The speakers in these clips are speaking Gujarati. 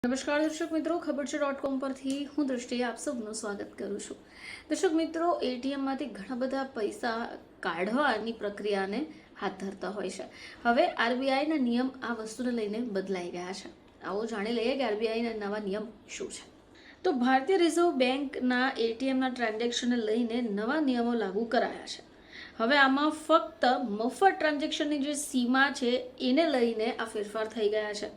નમસ્કાર દર્શક મિત્રો, ખબર છે .com પરથી હું દ્રષ્ટિએ આપ સૌનું સ્વાગત કરું છું. દર્શક મિત્રો, એટીએમમાંથી ઘણા બધા પૈસા કાઢવાની પ્રક્રિયાને હાથ ધરતા હોય છે. હવે આરબીઆઈના નિયમ આ વસ્તુને લઈને બદલાઈ ગયા છે. આવો જાણી લઈએ કે આરબીઆઈના નવા નિયમ શું છે. તો ભારતીય રિઝર્વ બેંકના એટીએમના ટ્રાન્ઝેક્શનને લઈને નવા નિયમો લાગુ કરાયા છે. હવે આમાં ફક્ત મફત ટ્રાન્ઝેક્શનની જે સીમા છે એને લઈને આ ફેરફાર થઈ ગયા છે.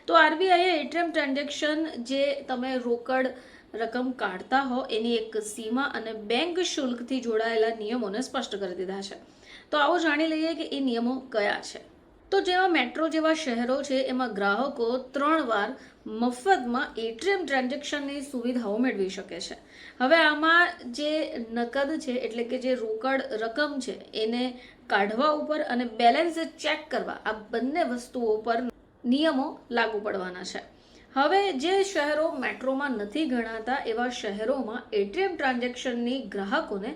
તો આરબીઆઈએ એટીએમ ટ્રાન્ઝેક્શન જે તમે રોકડ રકમ કાઢતા હો એની એક સીમા અને બેંક શુલ્કથી જોડાયેલા નિયમોને સ્પષ્ટ કરી દીધા છે. તો આવો જાણી લઈએ કે એ નિયમો કયા છે. તો જેમાં મેટ્રો જેવા શહેરો છે એમાં ગ્રાહકો 3 વાર મફતમાં એટીએમ ટ્રાન્ઝેક્શનની સુવિધાઓ મેળવી શકે છે. હવે આમાં જે નકદ છે એટલે કે જે રોકડ રકમ છે એને કાઢવા ઉપર અને બેલેન્સ ચેક કરવા આ બંને વસ્તુઓ પર નિયમો લાગુ પડવાના છે. હવે જે શહેરો મેટ્રોમાં નથી ગણાતા એવા શહેરોમાં એટીએમ ટ્રાન્ઝેક્શનની ગ્રાહકોને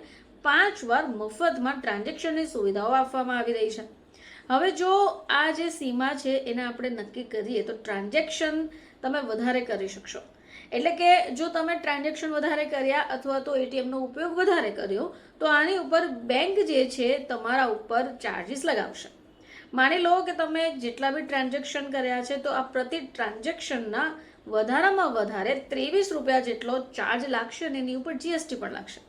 5 વાર મફતમાં ટ્રાન્ઝેક્શનની સુવિધાઓ આપવામાં આવી રહી છે. હવે જો આ જે સીમા છે એને આપણે નક્કી કરીએ તો ટ્રાન્ઝેક્શન તમે વધારે કરી શકશો. એટલે કે જો તમે ટ્રાન્ઝેક્શન વધારે કર્યા અથવા તો એટીએમનો ઉપયોગ વધારે કર્યો તો આની ઉપર બેંક જે છે તમારા ઉપર ચાર્જીસ લગાવશે. માની લો કે તમે જેટલા બી ટ્રાન્ઝેક્શન કર્યા છે તો આ પ્રતિ ટ્રાન્ઝેક્શનના વધારામાં વધારે 23 રૂપિયા જેટલો ચાર્જ લાગશે અને એની ઉપર જીએસટી પણ લાગશે.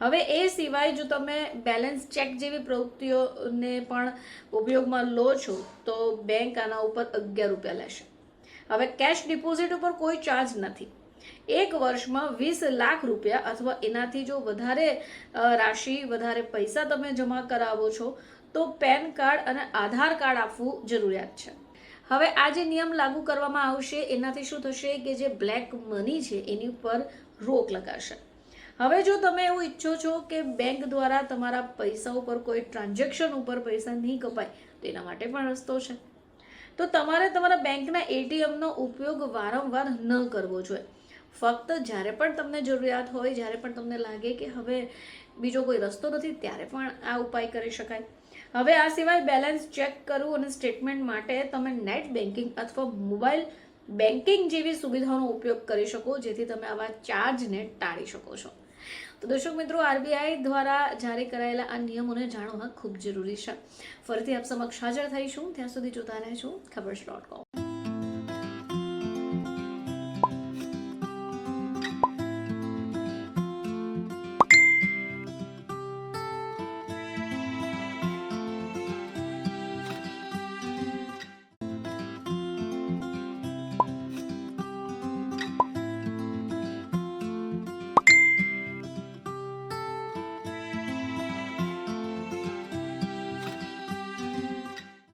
હવે એ સિવાય જો તમે બેલેન્સ ચેક જેવી પ્રવૃત્તિઓને પણ ઉપયોગમાં લો છો તો બેંક આના ઉપર 11 રૂપિયા લેશે. હવે કેશ ડિપોઝિટ ઉપર કોઈ ચાર્જ નથી. 1 વર્ષમાં 20 લાખ રૂપિયા અથવા એનાથી જો વધારે રાશિ વધારે પૈસા તમે જમા કરાવો છો તો પેન કાર્ડ અને આધાર કાર્ડ આપવું જરૂરિયાત છે. હવે આ જે નિયમ લાગુ કરવામાં આવશે એનાથી શું થશે કે જે બ્લેક મની છે એની ઉપર રોક લગાશે. હવે જો તમે એવું ઈચ્છો છો કે બેંક દ્વારા તમારા પૈસા ઉપર કોઈ ટ્રાન્ઝેક્શન ઉપર પૈસા નહીં કપાય તો એના માટે પણ રસ્તો છે. તો તમારે તમારા બેંકના એટીએમનો ઉપયોગ વારંવાર ન કરવો જોઈએ. ફક્ત જ્યારે પણ તમને જરૂરિયાત હોય, જ્યારે પણ તમને લાગે કે હવે બીજો કોઈ રસ્તો નથી ત્યારે પણ આ ઉપાય કરી શકાય. હવે આ સિવાય બેલેન્સ ચેક કરવું અને સ્ટેટમેન્ટ માટે તમે નેટ બેન્કિંગ અથવા મોબાઈલ બેન્કિંગ જેવી સુવિધાઓનો ઉપયોગ કરી શકો જેથી તમે આવા ચાર્જને ટાળી શકો છો. તો દર્શક મિત્રો, આરબીઆઈ દ્વારા જારી કરાયેલા આ નિયમોને જાણવા ખૂબ જરૂરી છે. ફરીથી આપ સમક્ષ હાજર થઈશું. ત્યાં સુધી જોતા રહેજો ખબર .com.